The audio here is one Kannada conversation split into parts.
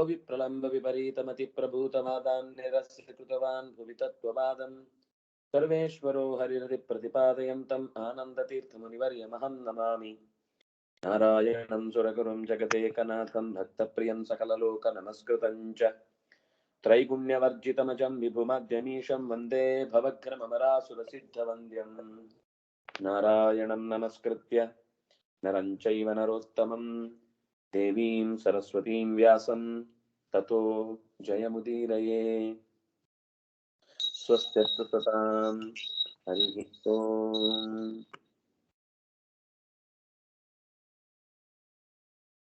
विप्रलम्ब विपरीतमति प्रभूतवादान् निरस्य कृतवान् भुवि तत्त्ववादम् सर्वेश्वरो हरिरति प्रतिपादयन्तम् आनन्दतीर्थमुनिवर्यमहं नमामि। नारायणं सुरगुरुं जगदेकनाथं भक्तप्रियं सकललोकनमस्कृतं च त्रैगुण्यवर्जितमजं विभुमद्यमीशं वन्दे भवघ्नममरासुरसिद्धवन्द्यं। नारायणं नमस्कृत्य नरं चैव नरोत्तमं देवीं सरस्वतीं व्यासं ततो जयमुदीरये। स्वस्त्यस्तु सतां हरिः ओम्।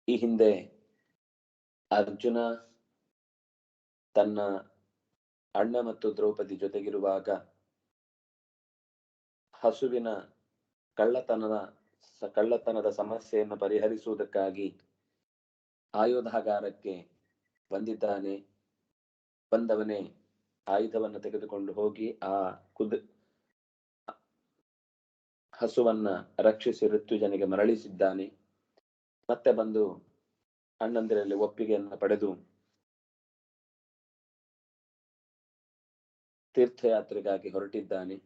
ಈ ಹಿಂದೆ ಅರ್ಜುನ ತನ್ನ ಅಣ್ಣ ಮತ್ತು ದ್ರೌಪದಿ ಜೊತೆಗಿರುವಾಗ ಹಸುವಿನ ಕಳ್ಳತನದ ಸಮಸ್ಯೆಯನ್ನು ಪರಿಹರಿಸುವುದಕ್ಕಾಗಿ ಆಯುಧಾಗಾರಕ್ಕೆ ಬಂದಿದ್ದಾನೆ. ಬಂದವನೇ ಆಯುಧವನ್ನು ತೆಗೆದುಕೊಂಡು ಹೋಗಿ ಆ ಹಸುವನ್ನ ರಕ್ಷಿಸಿ ಋತ್ವಿಜನಿಗೆ ಮರಳಿಸಿದ್ದಾನೆ. ಮತ್ತೆ ಬಂದು ಅಣ್ಣಂದಿರಲ್ಲಿ ಒಪ್ಪಿಗೆಯನ್ನು ಪಡೆದು ತೀರ್ಥಯಾತ್ರೆಗಾಗಿ ಹೊರಟಿದ್ದಾನೆ.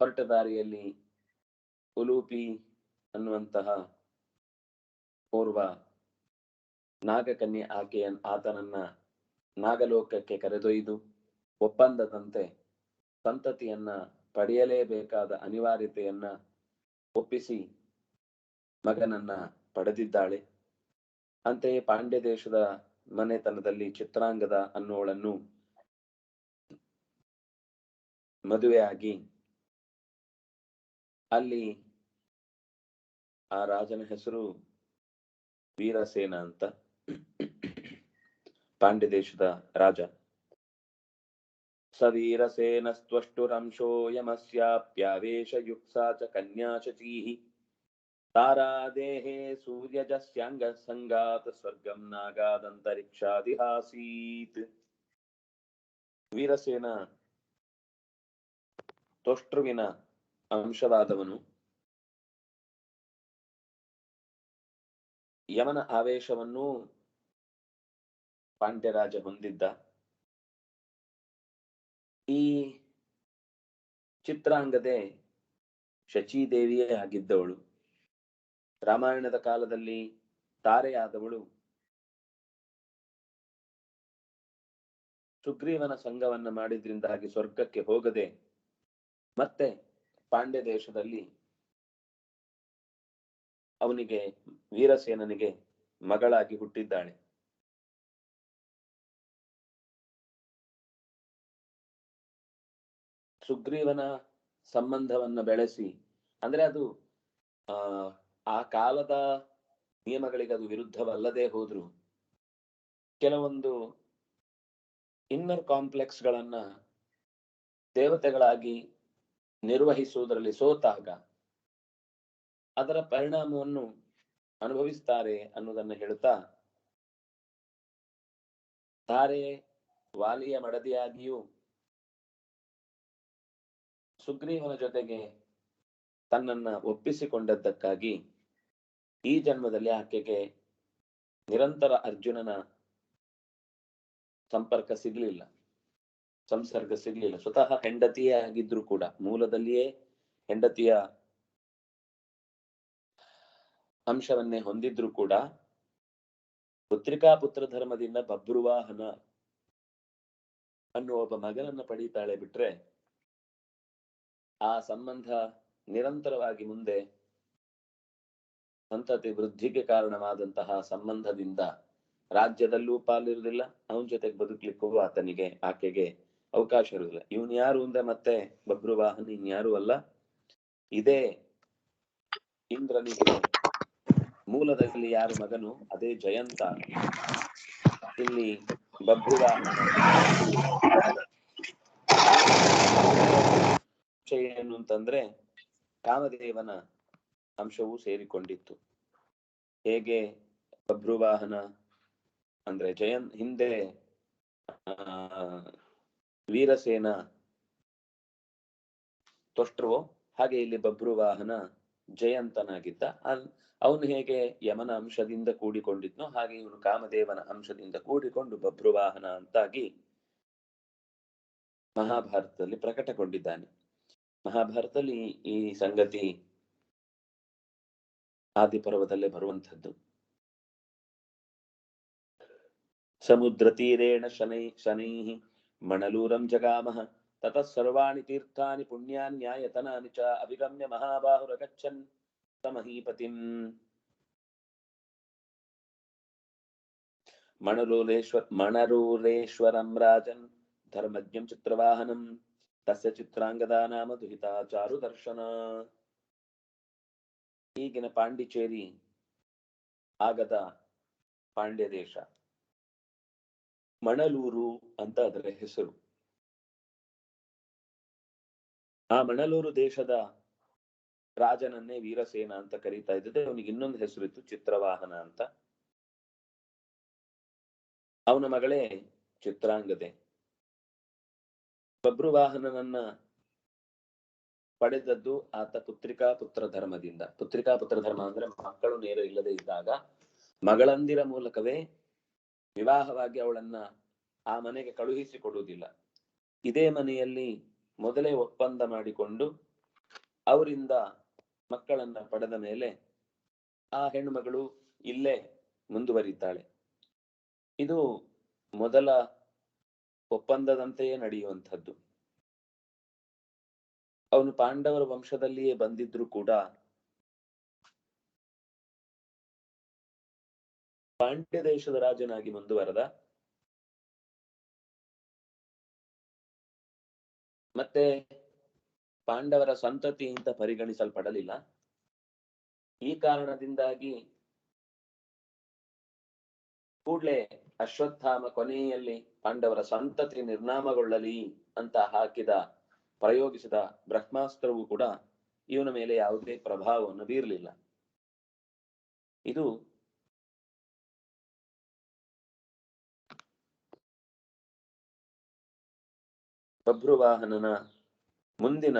ಹೊರಟ ದಾರಿಯಲ್ಲಿ ಉಲೂಪಿ ಅನ್ನುವಂತಹ ಪೂರ್ವ ನಾಗಕನ್ಯೆ ಆತನನ್ನ ನಾಗಲೋಕಕ್ಕೆ ಕರೆದೊಯ್ದು ಒಪ್ಪಂದದಂತೆ ಸಂತತಿಯನ್ನ ಪಡೆಯಲೇಬೇಕಾದ ಅನಿವಾರ್ಯತೆಯನ್ನ ಒಪ್ಪಿಸಿ ಮಗನನ್ನ ಪಡೆದಿದ್ದಾಳೆ. ಅಂತೆಯೇ ಪಾಂಡ್ಯ ದೇಶದ ಮನೆತನದಲ್ಲಿ ಚಿತ್ರಾಂಗದ ಅನ್ನೋಳನ್ನು ಮದುವೆಯಾಗಿ ಅಲ್ಲಿ ಆ ರಾಜನ ಹೆಸರು ವೀರಸೇನ ಅಂತ, ಪಾಂಡ್ಯ ದೇಶದ ರಾಜ. ಸವೀರಸೇನಸ್ತ್ವಷ್ಟುರಂಶೋ ಯಮಸ್ಯಾಪ್ಯಾವೇಶ ಯುಕ್ಸಾ ಚ ಕನ್ಯಾ ಶಚೀಹಿ ತಾರಾದೇಹೇ ಸೂರ್ಯಜಸ್ಯಾಂಗ ಸಂಗಾತ್ ಸ್ವರ್ಗಂ ನಾಗಾದಂತರಿಕ್ಷಾದಿಹಾಸೀತ್. ವೀರಸೇನ ತ್ವಷ್ಟೃವಿನ ಅಂಶವಾದವನು. ಯಮನ ಆವೇಶವನ್ನು ಪಾಂಡ್ಯರಾಜ ಹೊಂದಿದ್ದ. ಈ ಚಿತ್ರಾಂಗದೆ ಶಚೀದೇವಿಯೇ ಆಗಿದ್ದವಳು. ರಾಮಾಯಣದ ಕಾಲದಲ್ಲಿ ತಾರೆಯಾದವಳು ಸುಗ್ರೀವನ ಸಂಘವನ್ನ ಮಾಡಿದ್ರಿಂದಾಗಿ ಸ್ವರ್ಗಕ್ಕೆ ಹೋಗದೆ ಮತ್ತೆ ಪಾಂಡ್ಯ ದೇಶದಲ್ಲಿ ಅವನಿಗೆ ವೀರಸೇನನಿಗೆ ಮಗಳಾಗಿ ಹುಟ್ಟಿದ್ದಾಳೆ. ಸುಗ್ರೀವನ ಸಂಬಂಧವನ್ನ ಬೆಳೆಸಿ, ಅಂದ್ರೆ ಅದು ಆ ಕಾಲದ ನಿಯಮಗಳಿಗೆ ಅದು ವಿರುದ್ಧವಲ್ಲದೆ ಹೋದ್ರು ಕೆಲವೊಂದು ಇನ್ನರ್ ಕಾಂಪ್ಲೆಕ್ಸ್ ಗಳನ್ನ ದೇವತೆಗಳಾಗಿ ನಿರ್ವಹಿಸುವುದರಲ್ಲಿ ಸೋತಾಗ ಅದರ ಪರಿಣಾಮವನ್ನು ಅನುಭವಿಸ್ತಾರೆ ಅನ್ನೋದನ್ನು ಹೇಳುತ್ತಾ, ತಾರೆ ವಾಲಿಯ ಮಡದಿಯಾಗಿಯೂ ಸುಗ್ರೀವನ ಜೊತೆಗೆ ತನ್ನನ್ನ ಒಪ್ಪಿಸಿಕೊಂಡದ್ದಕ್ಕಾಗಿ ಈ ಜನ್ಮದಲ್ಲಿ ಆಕೆಗೆ ನಿರಂತರ ಅರ್ಜುನನ ಸಂಪರ್ಕ ಸಿಗ್ಲಿಲ್ಲ, ಸಂಸರ್ಗ ಸಿಗ್ಲಿಲ್ಲ. ಸ್ವತಃ ಹೆಂಡತಿಯೇ ಆಗಿದ್ರು ಕೂಡ, ಮೂಲದಲ್ಲಿಯೇ ಹೆಂಡತಿಯ ಅಂಶವನ್ನೇ ಹೊಂದಿದ್ರು ಕೂಡ ಪುತ್ರಿಕಾ ಪುತ್ರ ಧರ್ಮದಿಂದ ಬಭ್ರುವಾಹನ ಅನ್ನುವ ಒಬ್ಬ ಮಗನನ್ನ ಪಡೀತಾಳೆ. ಬಿಟ್ರೆ ಆ ಸಂಬಂಧ ನಿರಂತರವಾಗಿ ಮುಂದೆ ಸಂತತಿ ವೃದ್ಧಿಗೆ ಕಾರಣವಾದಂತಹ ಸಂಬಂಧದಿಂದ ರಾಜ್ಯದಲ್ಲೂ ಪಾಲಿರುವುದಿಲ್ಲ, ಅವನ ಜೊತೆಗೆ ಬದುಕಲಿಕ್ಕೂ ಆಕೆಗೆ ಅವಕಾಶ ಇರುವುದಿಲ್ಲ. ಇವನ್ ಯಾರು ಅಂದ್ರೆ ಮತ್ತೆ ಬಭ್ರುವಾಹನ ಇನ್ಯಾರು ಅಲ್ಲ, ಇದೇ ಇಂದ್ರನಿಗೆ ಮೂಲದಲ್ಲಿ ಯಾರು ಮಗನು ಅದೇ ಜಯಂತ. ಇಲ್ಲಿ ಬಭ್ರುವಾಹನ ಏನು ಅಂತಂದ್ರೆ ಕಾಮದೇವನ ಅಂಶವೂ ಸೇರಿಕೊಂಡಿತ್ತು. ಹೇಗೆ ಬಭ್ರುವಾಹನ ಅಂದ್ರೆ ಹಿಂದೆ ವೀರಸೇನ ತ್ವಷ್ಟೃವೋ, ಹಾಗೆ ಇಲ್ಲಿ ಬಭ್ರುವಾಹನ ಜಯಂತನಾಗಿದ್ದ. ಅವನು ಹೇಗೆ ಯಮನ ಅಂಶದಿಂದ ಕೂಡಿಕೊಂಡಿದ್ನೋ ಹಾಗೆ ಇವನು ಕಾಮದೇವನ ಅಂಶದಿಂದ ಕೂಡಿಕೊಂಡು ಬಭ್ರುವಾಹನ ಅಂತಾಗಿ ಮಹಾಭಾರತದಲ್ಲಿ ಪ್ರಕಟಗೊಂಡಿದ್ದಾನೆ. ಮಹಾಭಾರತದಲ್ಲಿ ಈ ಸಂಗತಿ ಆದಿಪರ್ವದಲ್ಲೇ ಬರುವಂಥದ್ದು. ಸಮುದ್ರ ತೀರೇಣ ಶನೈಃ ಮಣಲೂರಂ ಜಗಾಮಃ ತತಃ ಸರ್ವಾಣಿ ತೀರ್ಥಾನಿ ಪುಣ್ಯಾನ್ಯಾಯತನಾನಿ ಚ ಅಭಿಗಮ್ಯ ಮಹಾಬಾಹುರಗಚ್ಚನ್ ಸಮಹೀಪತಿಂ. ಮಣರೂರೇಶ್ವರಂ ರಾಜನ್ ಧರ್ಮಜ್ಞಂ ಚಿತ್ರವಾಹನಂ ತಸ್ಯ ಚಿತ್ರಾಂಗದಾ ನಾಮ ದುಹಿತಾ ಚಾರು ದರ್ಶನ. ಈಗಿನ ಪಾಂಡಿಚೇರಿ ಆಗದ ಪಾಂಡ್ಯ ದೇಶ, ಮಣಲೂರು ಅಂತ ಅದರ ಹೆಸರು. ಆ ಮಣಲೂರು ದೇಶದ ರಾಜನನ್ನೇ ವೀರಸೇನ ಅಂತ ಕರೀತಾ ಇದ್ದಿದೆ. ಅವನಿಗೆ ಇನ್ನೊಂದು ಹೆಸರಿತ್ತು, ಚಿತ್ರವಾಹನ ಅಂತ. ಅವನ ಮಗಳೇ ಚಿತ್ರಾಂಗದೆ. ಬಭ್ರುವಾಹನನನ್ನ ಪಡೆದದ್ದು ಆತ ಪುತ್ರಿಕಾ ಪುತ್ರ ಧರ್ಮದಿಂದ. ಪುತ್ರಿಕಾ ಪುತ್ರ ಧರ್ಮ ಅಂದ್ರೆ ಮಕ್ಕಳು ನೇರ ಇಲ್ಲದೆ ಇದ್ದಾಗ ಮಗಳಂದಿರ ಮೂಲಕವೇ ವಿವಾಹವಾಗಿ ಅವಳನ್ನ ಆ ಮನೆಗೆ ಕಳುಹಿಸಿಕೊಡುವುದಿಲ್ಲ. ಇದೇ ಮನೆಯಲ್ಲಿ ಮೊದಲೇ ಒಪ್ಪಂದ ಮಾಡಿಕೊಂಡು ಅವರಿಂದ ಮಕ್ಕಳನ್ನ ಪಡೆದ ಮೇಲೆ ಆ ಹೆಣ್ಣುಮಗಳು ಇಲ್ಲೇ ಮುಂದುವರಿತಾಳೆ. ಇದು ಮೊದಲ ಒಪ್ಪಂದದಂತೆಯೇ ನಡೆಯುವಂಥದ್ದು. ಅವನು ಪಾಂಡವರ ವಂಶದಲ್ಲಿಯೇ ಬಂದಿದ್ರು ಕೂಡ ಪಾಂಡ್ಯ ದೇಶದ ರಾಜನಾಗಿ ಮುಂದುವರೆದ. ಮತ್ತೆ ಪಾಂಡವರ ಸಂತತಿ ಅಂತ ಪರಿಗಣಿಸಲ್ಪಡಲಿಲ್ಲ. ಈ ಕಾರಣದಿಂದಾಗಿ ಕೂಡ್ಲೆ ಅಶ್ವತ್ಥಾಮ ಕೊನೆಯಲ್ಲಿ ಪಾಂಡವರ ಸಂತತಿ ನಿರ್ನಾಮಗೊಳ್ಳಲಿ ಅಂತ ಪ್ರಯೋಗಿಸಿದ ಬ್ರಹ್ಮಾಸ್ತ್ರವು ಕೂಡ ಇವನ ಮೇಲೆ ಯಾವುದೇ ಪ್ರಭಾವವನ್ನು ಬೀರಲಿಲ್ಲ. ಇದು ಬಭ್ರುವಾಹನನ ಮುಂದಿನ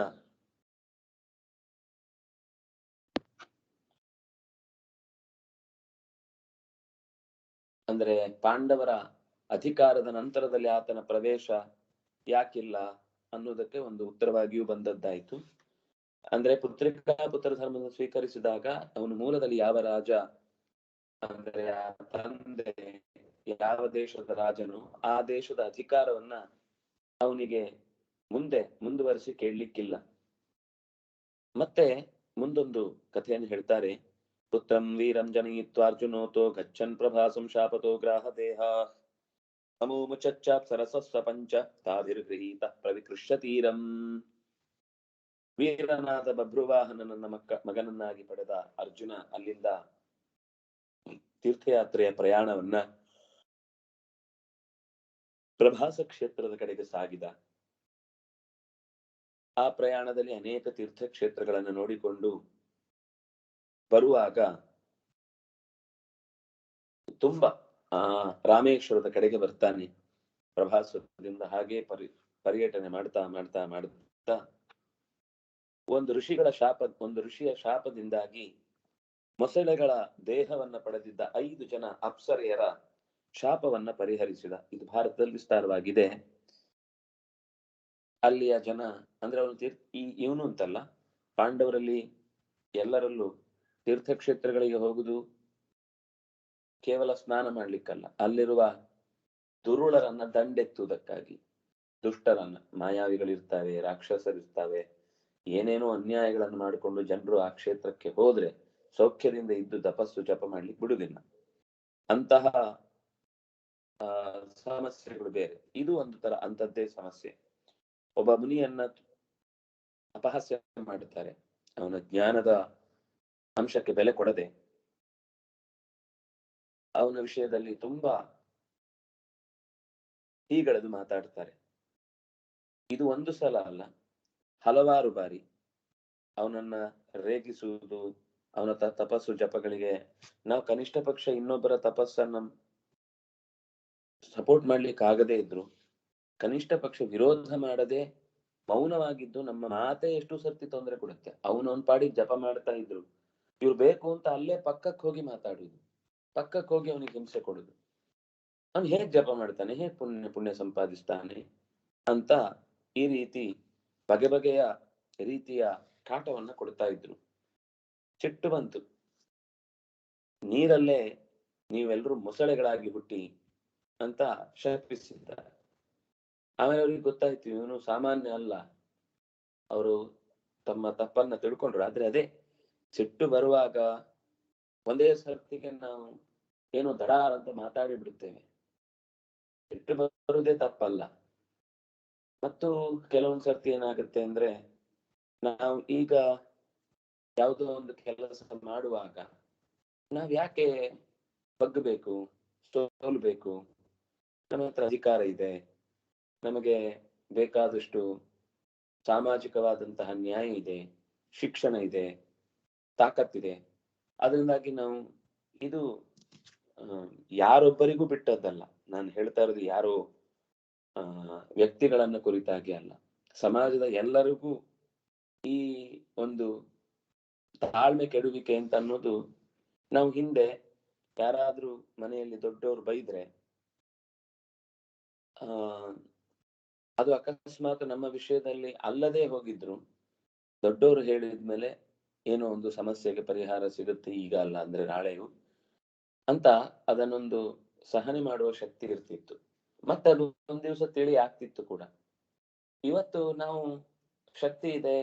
ಅಂದ್ರೆ ಪಾಂಡವರ ಅಧಿಕಾರದ ನಂತರದಲ್ಲಿ ಆತನ ಪ್ರವೇಶ ಯಾಕಿಲ್ಲ ಅನ್ನೋದಕ್ಕೆ ಒಂದು ಉತ್ತರವಾಗಿಯೂ ಬಂದದ್ದಾಯ್ತು. ಅಂದ್ರೆ ಪುತ್ರಿಕಾ ಪುತ್ರ ಧರ್ಮವನ್ನು ಸ್ವೀಕರಿಸಿದಾಗ ಅವನು ಮೂಲದಲ್ಲಿ ಯಾವ ರಾಜ ಅಂದ್ರೆ ತಂದೆ ಯಾವ ದೇಶದ ರಾಜನು ಆ ದೇಶದ ಅಧಿಕಾರವನ್ನ ಅವನಿಗೆ ಮುಂದುವರಿಸಿ ಕೇಳಲಿಕ್ಕಿಲ್ಲ. ಮತ್ತೆ ಮುಂದೊಂದು ಕಥೆಯನ್ನು ಹೇಳ್ತಾರೆ. ಪುತ್ರಂ ವೀರಂ ಜನಯಿತ್ವಾರ್ಜುನೋತೋ ಗಚ್ಚನ್ ಪ್ರಭಾಸಂ ಶಾಪತೋ ಗ್ರಾಹ ದೇಹ ಅಮೂಮುಚ್ಚಾಪ್ಸರಸಸ್ವ ಪಂಚ ತಾಭಿರ್ಗೃಹೀತ ಪ್ರವಿಕೃಷ್ಯ ತೀರಂ. ವೀರನಾದ ಬಭ್ರುವಾಹನನನ್ನ ಮಗನನ್ನಾಗಿ ಪಡೆದ ಅರ್ಜುನ ಅಲ್ಲಿಂದ ತೀರ್ಥಯಾತ್ರೆಯ ಪ್ರಯಾಣವನ್ನ ಪ್ರಭಾಸ ಕ್ಷೇತ್ರದ ಕಡೆಗೆ ಸಾಗಿದ. ಆ ಪ್ರಯಾಣದಲ್ಲಿ ಅನೇಕ ತೀರ್ಥಕ್ಷೇತ್ರಗಳನ್ನು ನೋಡಿಕೊಂಡು ಬರುವಾಗ ತುಂಬಾ ರಾಮೇಶ್ವರದ ಕಡೆಗೆ ಬರ್ತಾನೆ. ಪ್ರಭಾಸದಿಂದ ಹಾಗೆ ಪರ್ಯಟನೆ ಮಾಡ್ತಾ ಮಾಡ್ತಾ ಮಾಡ್ತಾ ಒಂದು ಋಷಿಯ ಶಾಪದಿಂದಾಗಿ ಮೊಸಳೆಗಳ ದೇಹವನ್ನ ಪಡೆದಿದ್ದ 5 ಜನ ಅಪ್ಸರೆಯರ ಶಾಪವನ್ನ ಪರಿಹರಿಸಿದ. ಇದು ಭಾರತದಲ್ಲಿ ವಿಸ್ತಾರವಾಗಿದೆ. ಅಲ್ಲಿಯ ಜನ ಅಂದ್ರೆ ಅವನು ಇವನು ಅಂತಲ್ಲ, ಪಾಂಡವರಲ್ಲಿ ಎಲ್ಲರಲ್ಲೂ ತೀರ್ಥಕ್ಷೇತ್ರಗಳಿಗೆ ಹೋಗುದು ಕೇವಲ ಸ್ನಾನ ಮಾಡ್ಲಿಕ್ಕಲ್ಲ, ಅಲ್ಲಿರುವ ದುರುಳರನ್ನ ದಂಡೆತ್ತುವುದಕ್ಕಾಗಿ. ದುಷ್ಟರನ್ನ, ಮಾಯಾವಿಗಳಿರ್ತಾವೆ, ರಾಕ್ಷಸರಿರ್ತಾವೆ, ಏನೇನೋ ಅನ್ಯಾಯಗಳನ್ನು ಮಾಡಿಕೊಂಡು ಜನರು ಆ ಕ್ಷೇತ್ರಕ್ಕೆ ಹೋದ್ರೆ ಸೌಖ್ಯದಿಂದ ಇದ್ದು ತಪಸ್ಸು ಜಪ ಮಾಡ್ಲಿಕ್ಕೆ ಬಿಡುದಿಲ್ಲ. ಅಂತಹ ಸಮಸ್ಯೆಗಳು ಬೇರೆ. ಇದು ಒಂದು ತರ ಅಂತದ್ದೇ ಸಮಸ್ಯೆ. ಒಬ್ಬ ಮುನಿಯನ್ನ ಅಪಹಾಸ್ಯ ಮಾಡುತ್ತಾರೆ, ಅವನ ಜ್ಞಾನದ ಅಂಶಕ್ಕೆ ಬೆಲೆ ಕೊಡದೆ ಅವನ ವಿಷಯದಲ್ಲಿ ತುಂಬಾ ಹೀಗಳೆದು ಮಾತಾಡ್ತಾರೆ. ಇದು ಒಂದು ಸಲ ಅಲ್ಲ, ಹಲವಾರು ಬಾರಿ ಅವನನ್ನ ರೇಗಿಸುವುದು, ಅವನ ತಪಸ್ಸು ಜಪಗಳಿಗೆ ನಾವು ಕನಿಷ್ಠ ಪಕ್ಷ ಇನ್ನೊಬ್ಬರ ತಪಸ್ಸನ್ನ ಸಪೋರ್ಟ್ ಮಾಡ್ಲಿಕ್ಕೆ ಆಗದೇ ಇದ್ರು ಕನಿಷ್ಠ ಪಕ್ಷ ವಿರೋಧ ಮಾಡದೆ ಮೌನವಾಗಿದ್ದು ನಮ್ಮ ಮಾತೇ ಎಷ್ಟು ಸರ್ತಿ ತೊಂದರೆ ಕೊಡುತ್ತೆ. ಅವನೊಂದ್ ಪಾಡಿಗೆ ಜಪ ಮಾಡ್ತಾ ಇದ್ರು, ಇವ್ರು ಬೇಕು ಅಂತ ಅಲ್ಲೇ ಪಕ್ಕಕ್ಕೆ ಹೋಗಿ ಮಾತಾಡುದು, ಪಕ್ಕಕ್ಕೆ ಹೋಗಿ ಅವನಿಗೆ ಹಿಂಸೆ ಕೊಡುದು. ಅವನು ಹೇಗ್ ಜಪ ಮಾಡ್ತಾನೆ, ಹೇಗ್ ಪುಣ್ಯ ಸಂಪಾದಿಸ್ತಾನೆ ಅಂತ ಈ ರೀತಿ ಬಗೆ ಬಗೆಯ ರೀತಿಯ ಕಾಟವನ್ನ ಕೊಡ್ತಾ ಇದ್ರು. ಸಿಟ್ಟು ಬಂತು. ನೀರಲ್ಲೇ ನೀವೆಲ್ಲರೂ ಮೊಸಳೆಗಳಾಗಿ ಹುಟ್ಟಿ ಅಂತ ಶಪಿಸಿದ್ದಾರೆ. ಆಮೇಲೆ ಅವ್ರಿಗೆ ಗೊತ್ತಾಯ್ತು ಇವನು ಸಾಮಾನ್ಯ ಅಲ್ಲ. ಅವರು ತಮ್ಮ ತಪ್ಪನ್ನ ತಿಳ್ಕೊಂಡ್ರು. ಆದ್ರೆ ಅದೇ ಸಿಟ್ಟು ಬರುವಾಗ ಒಂದೇ ಸರ್ತಿಗೆ ನಾವು ಏನೋ ದಡಾರ್ ಅಂತ ಮಾತಾಡಿ ಬಿಡುತ್ತೇವೆ. ಸಿಟ್ಟು ಬರುವುದೇ ತಪ್ಪಲ್ಲ. ಮತ್ತು ಕೆಲವೊಂದ್ ಸರ್ತಿ ಏನಾಗುತ್ತೆ ಅಂದ್ರೆ, ನಾವು ಈಗ ಯಾವುದೋ ಒಂದು ಕೆಲಸ ಮಾಡುವಾಗ ನಾವ್ ಯಾಕೆ ಬಗ್ಗಬೇಕು, ಸೋಲ್ಬೇಕು? ನಮ್ಮ ಹತ್ರ ಅಧಿಕಾರ ಇದೆ, ನಮಗೆ ಬೇಕಾದಷ್ಟು ಸಾಮಾಜಿಕವಾದಂತಹ ನ್ಯಾಯ ಇದೆ, ಶಿಕ್ಷಣ ಇದೆ, ತಾಕತ್ತಿದೆ. ಅದರಿಂದಾಗಿ ನಾವು ಇದು ಯಾರೊಬ್ಬರಿಗೂ ಬಿಟ್ಟದ್ದಲ್ಲ. ನಾನು ಹೇಳ್ತಾ ಇರೋದು ಯಾರೋ ವ್ಯಕ್ತಿಗಳನ್ನ ಕುರಿತಾಗಿ ಅಲ್ಲ, ಸಮಾಜದ ಎಲ್ಲರಿಗೂ ಈ ಒಂದು ತಾಳ್ಮೆ ಕೆಡುವಿಕೆ ಅಂತ ಅನ್ನೋದು. ನಾವು ಹಿಂದೆ ಯಾರಾದ್ರೂ ಮನೆಯಲ್ಲಿ ದೊಡ್ಡವರು ಬೈದ್ರೆ ಅದು ಅಕಸ್ಮಾತ್ ನಮ್ಮ ವಿಷಯದಲ್ಲಿ ಅಲ್ಲದೆ ಹೋಗಿದ್ರು, ದೊಡ್ಡವರು ಹೇಳಿದ್ಮೇಲೆ ಏನೋ ಒಂದು ಸಮಸ್ಯೆಗೆ ಪರಿಹಾರ ಸಿಗುತ್ತೆ, ಈಗ ಅಲ್ಲ ಅಂದ್ರೆ ನಾಳೆಯೂ ಅಂತ ಅದನ್ನೊಂದು ಸಹನೆ ಮಾಡುವ ಶಕ್ತಿ ಇರ್ತಿತ್ತು. ಮತ್ತೆ ಅದು ಒಂದ್ ದಿವಸ ತಿಳಿ ಆಗ್ತಿತ್ತು ಕೂಡ. ಇವತ್ತು ನಾವು ಶಕ್ತಿ ಇದೆ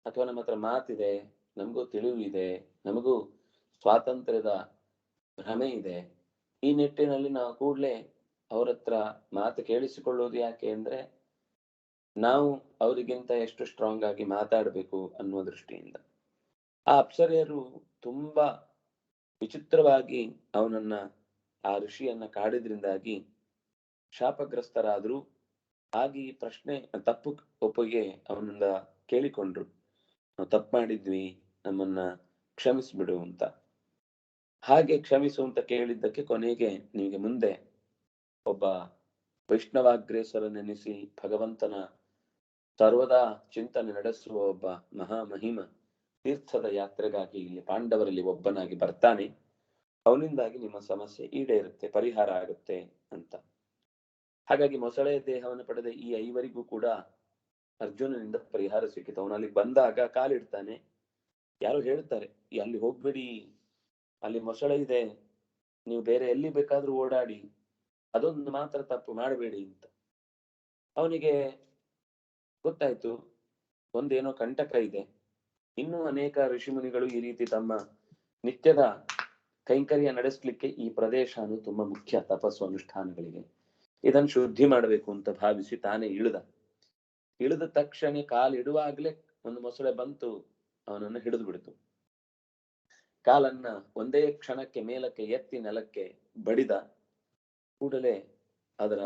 ಅಥವಾ ನಮ್ಮ ಹತ್ರ ಮಾತಿದೆ, ನಮಗೂ ತಿಳಿವು ಇದೆ, ನಮಗೂ ಸ್ವಾತಂತ್ರ್ಯದ ಭ್ರಮೆ ಇದೆ. ಈ ನಿಟ್ಟಿನಲ್ಲಿ ನಾವು ಕೂಡ್ಲೆ ಅವ್ರ ಹತ್ರ ಮಾತು ಕೇಳಿಸಿಕೊಳ್ಳೋದು ಯಾಕೆ ಅಂದ್ರೆ, ನಾವು ಅವರಿಗಿಂತ ಎಷ್ಟು ಸ್ಟ್ರಾಂಗ್ ಆಗಿ ಮಾತಾಡ್ಬೇಕು ಅನ್ನುವ ದೃಷ್ಟಿಯಿಂದ. ಆ ಅಪ್ಸರೆಯರು ತುಂಬಾ ವಿಚಿತ್ರವಾಗಿ ಅವನನ್ನ, ಆ ಋಷಿಯನ್ನ ಕಾಡಿದ್ರಿಂದಾಗಿ ಶಾಪಗ್ರಸ್ತರಾದ್ರು. ಹಾಗೆ ಪ್ರಶ್ನೆ ತಪ್ಪು ಒಪ್ಪಿಗೆ ಅವನಿಂದ ಕೇಳಿಕೊಂಡ್ರು, ನಾವು ತಪ್ಪು ಮಾಡಿದ್ವಿ, ನಮ್ಮನ್ನ ಕ್ಷಮಿಸ್ಬಿಡು ಅಂತ. ಹಾಗೆ ಕ್ಷಮಿಸು ಅಂತ ಕೇಳಿದ್ದಕ್ಕೆ ಕೊನೆಗೆ ನಿಮಗೆ ಮುಂದೆ ಒಬ್ಬ ವೈಷ್ಣವಾಗ್ರೇಸರ ನೆನೆಸಿ ಭಗವಂತನ ಸರ್ವದಾ ಚಿಂತನೆ ನಡೆಸುವ ಒಬ್ಬ ಮಹಾಮಹಿಮ ತೀರ್ಥದ ಯಾತ್ರೆಗಾಗಿ ಇಲ್ಲಿ ಪಾಂಡವರಲ್ಲಿ ಒಬ್ಬನಾಗಿ ಬರ್ತಾನೆ. ಅವನಿಂದಾಗಿ ನಿಮ್ಮ ಸಮಸ್ಯೆ ಈಡೇರುತ್ತೆ, ಪರಿಹಾರ ಆಗುತ್ತೆ ಅಂತ. ಹಾಗಾಗಿ ಮೊಸಳೆ ದೇಹವನ್ನು ಪಡೆದ ಈ 5 ಕೂಡ ಅರ್ಜುನನಿಂದ ಪರಿಹಾರ ಸಿಕ್ಕಿತು. ಅವನು ಅಲ್ಲಿಗೆ ಬಂದಾಗ ಕಾಲಿಡ್ತಾನೆ. ಯಾರು ಹೇಳ್ತಾರೆ, ಅಲ್ಲಿ ಹೋಗ್ಬೇಡಿ, ಅಲ್ಲಿ ಮೊಸಳೆ ಇದೆ, ನೀವು ಬೇರೆ ಎಲ್ಲಿ ಬೇಕಾದ್ರೂ ಓಡಾಡಿ, ಅದೊಂದು ಮಾತ್ರ ತಪ್ಪು ಮಾಡಬೇಡಿ ಅಂತ. ಅವನಿಗೆ ಗೊತ್ತಾಯ್ತು ಒಂದೇನೋ ಕಂಟಕ ಇದೆ. ಇನ್ನೂ ಅನೇಕ ಋಷಿಮುನಿಗಳು ಈ ರೀತಿ ತಮ್ಮ ನಿತ್ಯದ ಕೈಂಕರ್ಯ ನಡೆಸಲಿಕ್ಕೆ ಈ ಪ್ರದೇಶ ಅನ್ನೋದು ತುಂಬಾ ಮುಖ್ಯ ತಪಸ್ಸು ಅನುಷ್ಠಾನಗಳಿಗೆ. ಇದನ್ನು ಶುದ್ಧಿ ಮಾಡಬೇಕು ಅಂತ ಭಾವಿಸಿ ತಾನೇ ಇಳಿದ ತಕ್ಷಣ ಕಾಲಿಡುವಾಗ್ಲೇ ಒಂದು ಮೊಸಳೆ ಬಂತು, ಅವನನ್ನು ಹಿಡಿದು ಬಿಡ್ತು. ಕಾಲನ್ನ ಒಂದೇ ಕ್ಷಣಕ್ಕೆ ಮೇಲಕ್ಕೆ ಎತ್ತಿ ನೆಲಕ್ಕೆ ಬಡಿದ ಕೂಡಲೇ ಅದರ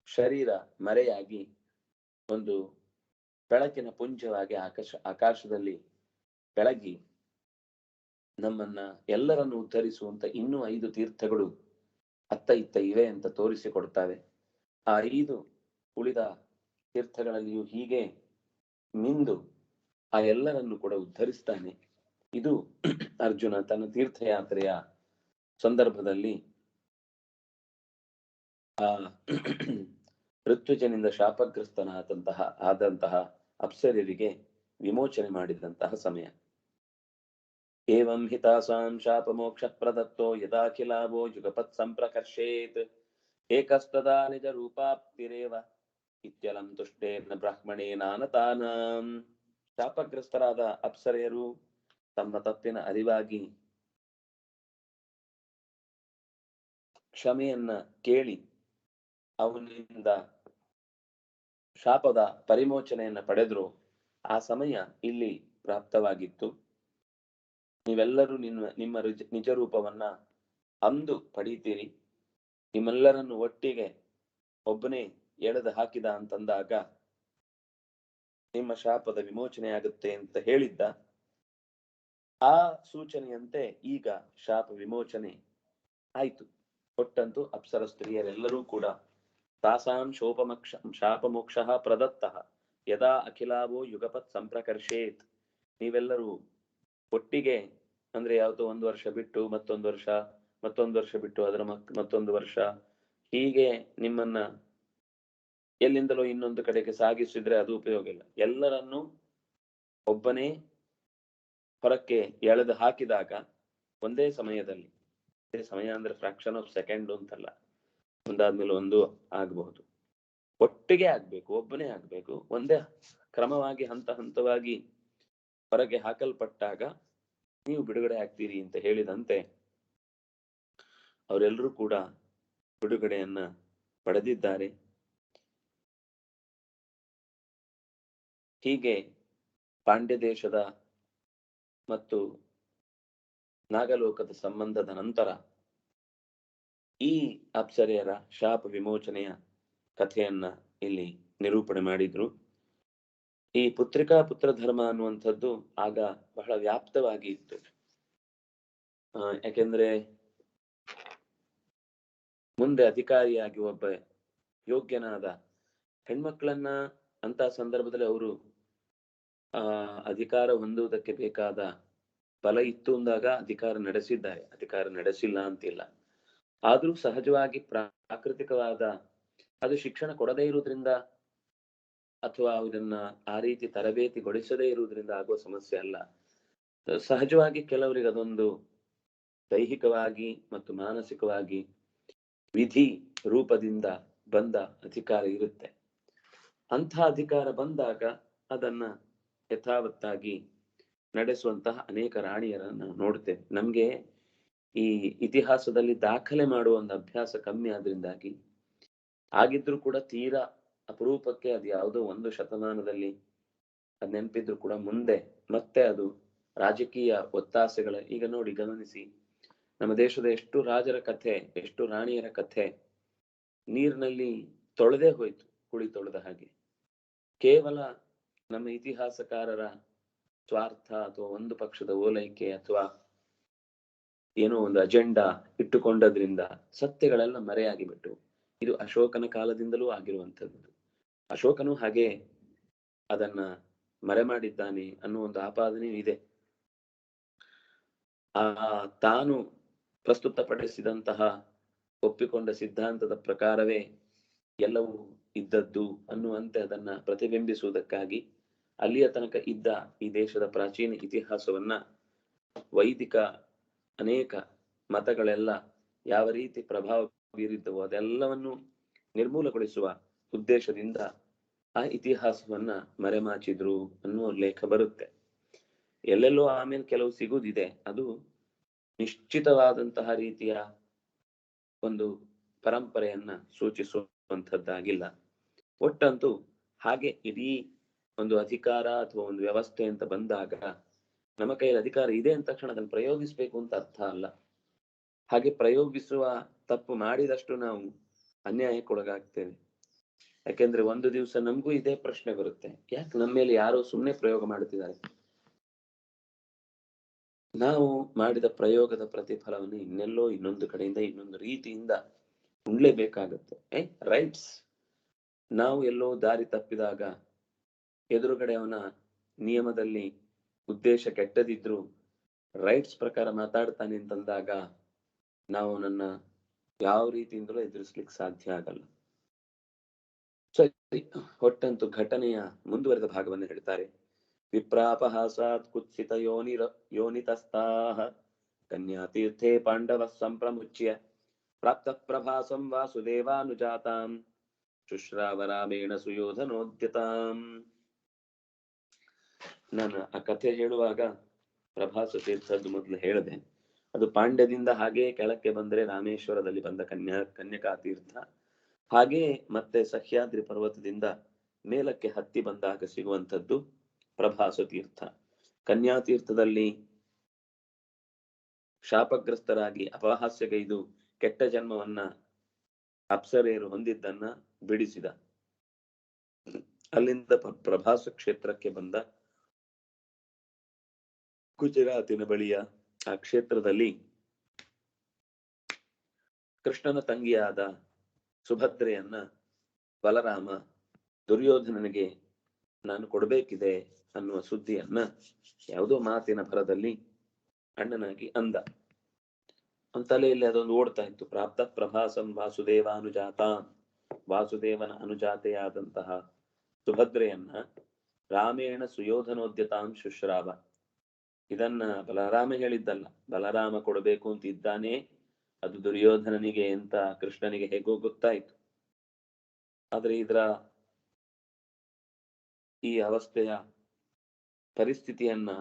ಶರೀರ ಮರೆಯಾಗಿ ಒಂದು ಬೆಳಕಿನ ಪುಂಜವಾಗಿ ಆಕಾಶದಲ್ಲಿ ಬೆಳಗಿ ನಮ್ಮನ್ನ ಎಲ್ಲರನ್ನು ಉದ್ಧರಿಸುವಂತ ಇನ್ನೂ 5 ತೀರ್ಥಗಳು ಅತ್ತ ಇತ್ತ ಇವೆ ಅಂತ ತೋರಿಸಿಕೊಡ್ತಾವೆ. ಆ 5 ಉಳಿದ ತೀರ್ಥಗಳಲ್ಲಿಯೂ ಹೀಗೆ ಮಿಂದು ಆ ಎಲ್ಲರನ್ನು ಕೂಡ ಉದ್ಧರಿಸ್ತಾನೆ. ಇದು ಅರ್ಜುನ ತನ್ನ ತೀರ್ಥಯಾತ್ರೆಯ ಸಂದರ್ಭದಲ್ಲಿ ಆ ಋತ್ವಿಜನಿಂದ ಆದಂತಹ ಅಪ್ಸರರಿಗೆ ವಿಮೋಚನೆ ಮಾಡಿದಂತಹ ಸಮಯ. ಏವಂ ಹಿತಾಸಾಂ ಶಾಪಮೋಕ್ಷ ಪ್ರದತ್ತೋ ಯದಾಖಿಲಾಭೋ ಯುಗಪತ್ ಸಂಪ್ರಕರ್ಷೇತ್ ಏಕಸ್ತದಾ ನಿಜ ರೂಪಾಪ್ತಿರೇವ ಇತ್ಯಲಂ ತುಷ್ಟೇನ ಬ್ರಾಹ್ಮಣೇನಾನತಾನಾಂ. ಶಾಪಗ್ರಸ್ತರಾದ ಅಪ್ಸರೆಯರು ತಮ್ಮ ತಪ್ಪಿನ ಅರಿವಾಗಿ ಕ್ಷಮೆಯನ್ನ ಕೇಳಿ ಅವನಿಂದ ಶಾಪದ ಪರಿಮೋಚನೆಯನ್ನ ಪಡೆದ್ರು. ಆ ಸಮಯ ಇಲ್ಲಿ ಪ್ರಾಪ್ತವಾಗಿತ್ತು. ನೀವೆಲ್ಲರೂ ನಿಮ್ಮ ನಿಜ ರೂಪವನ್ನ ಅಂದು ಪಡೀತೀರಿ. ನಿಮ್ಮೆಲ್ಲರನ್ನು ಒಟ್ಟಿಗೆ ಒಬ್ಬನೇ ಎಳೆದು ಹಾಕಿದ ಅಂತಂದಾಗ ನಿಮ್ಮ ಶಾಪದ ವಿಮೋಚನೆ ಆಗುತ್ತೆ ಅಂತ ಹೇಳಿದ್ದ. ಆ ಸೂಚನೆಯಂತೆ ಈಗ ಶಾಪ ವಿಮೋಚನೆ ಆಯ್ತು. ಕೊಟ್ಟಂತೂ ಅಪ್ಸರ ಸ್ತ್ರೀಯರೆಲ್ಲರೂ ಕೂಡ ತಾಸಾಂ ಶಾಪಮೋಕ್ಷ ಪ್ರದತ್ತ ಯದಾ ಅಖಿಲಾವೋ ಯುಗಪತ್ ಸಂಪ್ರಕರ್ಷೇತ್, ನೀವೆಲ್ಲರೂ ಒಟ್ಟಿಗೆ ಅಂದ್ರೆ ಯಾವತ್ತೋ ಒಂದು ವರ್ಷ ಬಿಟ್ಟು ಮತ್ತೊಂದು ವರ್ಷ, ಮತ್ತೊಂದು ವರ್ಷ ಬಿಟ್ಟು ಅದರ ಮತ್ತೊಂದು ವರ್ಷ, ಹೀಗೆ ನಿಮ್ಮನ್ನ ಎಲ್ಲಿಂದಲೋ ಇನ್ನೊಂದು ಕಡೆಗೆ ಸಾಗಿಸಿದ್ರೆ ಅದು ಉಪಯೋಗ ಇಲ್ಲ. ಎಲ್ಲರನ್ನೂ ಒಬ್ಬನೇ ಹೊರಕ್ಕೆ ಎಳೆದು ಹಾಕಿದಾಗ ಒಂದೇ ಸಮಯದಲ್ಲಿ, ಸಮಯ ಅಂದ್ರೆ ಫ್ರಾಕ್ಷನ್ ಆಫ್ ಸೆಕೆಂಡ್ ಅಂತಲ್ಲ, ಒಂದಾದ್ಮೇಲೆ ಒಂದು ಆಗಬಹುದು, ಒಟ್ಟಿಗೆ ಆಗ್ಬೇಕು, ಒಬ್ಬನೇ ಆಗ್ಬೇಕು, ಒಂದೇ ಕ್ರಮವಾಗಿ ಹಂತ ಹಂತವಾಗಿ ಹೊರಗೆ ಹಾಕಲ್ಪಟ್ಟಾಗ ನೀವು ಬಿಡುಗಡೆ ಆಗ್ತೀರಿ ಅಂತ ಹೇಳಿದಂತೆ ಅವರೆಲ್ಲರೂ ಕೂಡ ಬಿಡುಗಡೆಯನ್ನ ಪಡೆದಿದ್ದಾರೆ. ಹೀಗೆ ಪಾಂಡ್ಯ ದೇಶದ ಮತ್ತು ನಾಗಲೋಕದ ಸಂಬಂಧದ ನಂತರ ಈ ಅಪ್ಸರೆಯರ ಶಾಪ ವಿಮೋಚನೆಯ ಕಥೆಯನ್ನ ಇಲ್ಲಿ ನಿರೂಪಣೆ ಮಾಡಿದ್ರು. ಈ ಪುತ್ರಿಕಾ ಪುತ್ರ ಧರ್ಮ ಅನ್ನುವಂಥದ್ದು ಆಗ ಬಹಳ ವ್ಯಾಪ್ತವಾಗಿ ಇತ್ತು. ಯಾಕೆಂದ್ರೆ ಮುಂದೆ ಅಧಿಕಾರಿಯಾಗಿ ಒಬ್ಬ ಯೋಗ್ಯನಾದ ಹೆಣ್ಮಕ್ಳನ್ನ ಅಂತ ಸಂದರ್ಭದಲ್ಲಿ ಅವರು ಅಧಿಕಾರ ಹೊಂದುವುದಕ್ಕೆ ಬೇಕಾದ ಬಲ ಇತ್ತು ಅಂದಾಗ ಅಧಿಕಾರ ನಡೆಸಿದ್ದಾರೆ, ಅಧಿಕಾರ ನಡೆಸಿಲ್ಲ ಅಂತಿಲ್ಲ. ಆದ್ರೂ ಸಹಜವಾಗಿ ಪ್ರಾಕೃತಿಕವಾದ ಅದು ಶಿಕ್ಷಣ ಕೊಡದೇ ಇರುವುದರಿಂದ ಅಥವಾ ಇದನ್ನ ಆ ರೀತಿ ತರಬೇತಿಗೊಳಿಸದೇ ಇರುವುದರಿಂದ ಆಗುವ ಸಮಸ್ಯೆ ಅಲ್ಲ. ಸಹಜವಾಗಿ ಕೆಲವರಿಗೆ ಅದೊಂದು ದೈಹಿಕವಾಗಿ ಮತ್ತು ಮಾನಸಿಕವಾಗಿ ವಿಧಿ ರೂಪದಿಂದ ಬಂದ ಅಧಿಕಾರ ಇರುತ್ತೆ. ಅಂಥ ಅಧಿಕಾರ ಬಂದಾಗ ಅದನ್ನ ಯಥಾವತ್ತಾಗಿ ನಡೆಸುವಂತಹ ಅನೇಕ ರಾಣಿಯರನ್ನು ನೋಡ್ತೇವೆ. ನಮ್ಗೆ ಈ ಇತಿಹಾಸದಲ್ಲಿ ದಾಖಲೆ ಮಾಡುವ ಒಂದು ಅಭ್ಯಾಸ ಕಮ್ಮಿ ಆದ್ರಿಂದಾಗಿ, ಆಗಿದ್ರು ಕೂಡ ತೀರಾ ಅಪರೂಪಕ್ಕೆ ಅದು ಯಾವುದೋ ಒಂದು ಶತಮಾನದಲ್ಲಿ ಅದ್ ನೆನಪಿದ್ರು ಕೂಡ ಮುಂದೆ ಮತ್ತೆ ಅದು ರಾಜಕೀಯ ಒತ್ತಾಸೆಗಳ, ಈಗ ನೋಡಿ ಗಮನಿಸಿ, ನಮ್ಮ ದೇಶದ ಎಷ್ಟು ರಾಜರ ಕಥೆ, ಎಷ್ಟು ರಾಣಿಯರ ಕಥೆ ನೀರಿನಲ್ಲಿ ತೊಳೆದೇ ಹೋಯ್ತು, ಕುಳಿ ತೊಳೆದ ಹಾಗೆ. ಕೇವಲ ನಮ್ಮ ಇತಿಹಾಸಕಾರರ ಸ್ವಾರ್ಥ ಅಥವಾ ಒಂದು ಪಕ್ಷದ ಓಲೈಕೆ ಅಥವಾ ಏನೋ ಒಂದು ಅಜೆಂಡಾ ಇಟ್ಟುಕೊಂಡದ್ರಿಂದ ಸತ್ಯಗಳೆಲ್ಲ ಮರೆಯಾಗಿಬಿಟ್ಟು. ಇದು ಅಶೋಕನ ಕಾಲದಿಂದಲೂ ಆಗಿರುವಂಥದ್ದು. ಅಶೋಕನು ಹಾಗೆ ಅದನ್ನ ಮರೆ ಮಾಡಿದ್ದಾನೆ ಅನ್ನುವ ಒಂದು ಆಪಾದನೆಯೂ ಇದೆ. ತಾನು ಪ್ರಸ್ತುತಪಡಿಸಿದಂತಹ ಒಪ್ಪಿಕೊಂಡ ಸಿದ್ಧಾಂತದ ಪ್ರಕಾರವೇ ಎಲ್ಲವೂ ಇದ್ದದ್ದು ಅನ್ನುವಂತೆ ಅದನ್ನ ಪ್ರತಿಬಿಂಬಿಸುವುದಕ್ಕಾಗಿ ಅಲ್ಲಿಯ ತನಕ ಇದ್ದ ಈ ದೇಶದ ಪ್ರಾಚೀನ ಇತಿಹಾಸವನ್ನ ವೈದಿಕ ಅನೇಕ ಮತಗಳೆಲ್ಲ ಯಾವ ರೀತಿ ಪ್ರಭಾವ ಬೀರಿದ್ದವೋ ಅದೆಲ್ಲವನ್ನು ನಿರ್ಮೂಲಗೊಳಿಸುವ ಉದ್ದೇಶದಿಂದ ಆ ಇತಿಹಾಸವನ್ನ ಮರೆಮಾಚಿದ್ರು ಅನ್ನುವ ಲೇಖ ಬರುತ್ತೆ. ಎಲ್ಲೆಲ್ಲೋ ಆಮೇಲೆ ಕೆಲವು ಸಿಗುವುದಿದೆ, ಅದು ನಿಶ್ಚಿತವಾದಂತಹ ರೀತಿಯ ಒಂದು ಪರಂಪರೆಯನ್ನ ಸೂಚಿಸುವಂತದ್ದಾಗಿಲ್ಲ. ಒಟ್ಟಂತೂ ಹಾಗೆ ಇಡೀ ಒಂದು ಅಧಿಕಾರ ಅಥವಾ ಒಂದು ವ್ಯವಸ್ಥೆ ಅಂತ ಬಂದಾಗ ನಮ್ಮ ಕೈಯಲ್ಲಿ ಅಧಿಕಾರ ಇದೆ ಅಂದ ತಕ್ಷಣ ಅದನ್ನು ಪ್ರಯೋಗಿಸ್ಬೇಕು ಅಂತ ಅರ್ಥ ಅಲ್ಲ. ಹಾಗೆ ಪ್ರಯೋಗಿಸುವ ತಪ್ಪು ಮಾಡಿದಷ್ಟು ನಾವು ಅನ್ಯಾಯಕ್ಕೊಳಗಾಗ್ತೇವೆ. ಯಾಕೆಂದ್ರೆ ಒಂದು ದಿವಸ ನಮಗೂ ಇದೇ ಪ್ರಶ್ನೆ ಬರುತ್ತೆ, ಯಾಕೆ ನಮ್ಮ ಮೇಲೆ ಯಾರೋ ಸುಮ್ಮನೆ ಪ್ರಯೋಗ ಮಾಡ್ತಿದ್ದಾರೆ, ನಾವು ಮಾಡಿದ ಪ್ರಯೋಗದ ಪ್ರತಿಫಲವನ್ನು ಇನ್ನೆಲ್ಲೋ ಇನ್ನೊಂದು ಕಡೆಯಿಂದ ಇನ್ನೊಂದು ರೀತಿಯಿಂದ ಉಣ್ಲೇಬೇಕಾಗತ್ತೆ. ರೈಟ್ಸ್, ನಾವು ಎಲ್ಲೋ ದಾರಿ ತಪ್ಪಿದಾಗ ಎದುರುಗಡೆ ಅವನ ನಿಯಮದಲ್ಲಿ ಉದ್ದೇಶ ಕೆಟ್ಟದಿದ್ರು ರೈಟ್ಸ್ ಪ್ರಕಾರ ಮಾತಾಡ್ತಾನೆ ಅಂತಂದಾಗ ನಾವು ನನ್ನ ಯಾವ ರೀತಿಯಿಂದಲೂ ಎದುರಿಸ್ಲಿಕ್ಕೆ ಸಾಧ್ಯ ಆಗಲ್ಲ. ಸರಿ, ಒಟ್ಟಂತೂ ಘಟನೆಯ ಮುಂದುವರೆದ ಭಾಗವನ್ನು ಹೇಳ್ತಾರೆ. ವಿಪ್ರಾಪಹಾಸಾತ್ ಕುತ್ಸಿತ ಯೋನಿತಸ್ತಾಹ ಕನ್ಯಾತೀರ್ಥೆ ಪಾಂಡವ ಸಂಪ್ರಮುಚ್ಯ ಪ್ರಾಪ್ತ ಪ್ರಭಾಸಂ ವಾಸುದೇವಾನುಜಾತಾಂ ಶುಶ್ರಾವರಾಮೇಣ ಸುಯೋಧನೋದ್ಯತಾಂ. ನಾನು ಆ ಕಥೆ ಹೇಳುವಾಗ ಪ್ರಭಾಸ ತೀರ್ಥದ್ದು ಮೊದಲು ಹೇಳಿದೆ. ಅದು ಪಾಂಡ್ಯದಿಂದ ಹಾಗೆ ಕೆಳಕ್ಕೆ ಬಂದ್ರೆ ರಾಮೇಶ್ವರದಲ್ಲಿ ಬಂದ ಕನ್ಯಕಾ ತೀರ್ಥ, ಹಾಗೆ ಮತ್ತೆ ಸಹ್ಯಾದ್ರಿ ಪರ್ವತದಿಂದ ಮೇಲಕ್ಕೆ ಹತ್ತಿ ಬಂದಾಗ ಸಿಗುವಂಥದ್ದು ಪ್ರಭಾಸ ತೀರ್ಥ. ಕನ್ಯಾ ತೀರ್ಥದಲ್ಲಿ ಶಾಪಗ್ರಸ್ತರಾಗಿ ಅಪಹಾಸ್ಯಗೈದು ಕೆಟ್ಟ ಜನ್ಮವನ್ನ ಅಪ್ಸರೆಯರು ಹೊಂದಿದ್ದನ್ನ ಬಿಡಿಸಿದ. ಅಲ್ಲಿಂದ ಪ್ರಭಾಸ ಕ್ಷೇತ್ರಕ್ಕೆ ಬಂದ. ಗುಜರಾತಿನ ಬಳಿಯ ಆ ಕ್ಷೇತ್ರದಲ್ಲಿ ಕೃಷ್ಣನ ತಂಗಿಯಾದ ಸುಭದ್ರೆಯನ್ನ ಬಲರಾಮ ದುರ್ಯೋಧನನಿಗೆ ನಾನು ಕೊಡ್ಬೇಕಿದೆ ಅನ್ನುವ ಸುದ್ದಿಯನ್ನ ಯಾವುದೋ ಮಾತಿನ ಭರದಲ್ಲಿ ಅಣ್ಣನಾಗಿ ಅಂದ. ಅವನ ತಲೆಯಲ್ಲಿ ಅದೊಂದು ಓಡ್ತಾ ಇತ್ತು. ಪ್ರಾಪ್ತ ಪ್ರಭಾಸಂ ವಾಸುದೇವಾನುಜಾತ, ವಾಸುದೇವನ ಅನುಜಾತೆಯಾದಂತಹ ಸುಭದ್ರೆಯನ್ನ ರಾಮೇಣ ಸುಯೋಧನೋದ್ಯತಾಂ ಶುಶ್ರಾವ. ಇದನ್ನ ಬಲರಾಮ ಹೇಳಿದ್ದಲ್ಲ, ಬಲರಾಮ ಕೊಡಬೇಕು ಅಂತ ಇದ್ದಾನೆ, ಅದು ದುರ್ಯೋಧನನಿಗೆ ಅಂತ ಕೃಷ್ಣನಿಗೆ ಹೇಗೋ ಗೊತ್ತಾಯ್ತು. ಆದ್ರೆ ಈ ಅವಸ್ಥೆಯ ಪರಿಸ್ಥಿತಿಯನ್ನ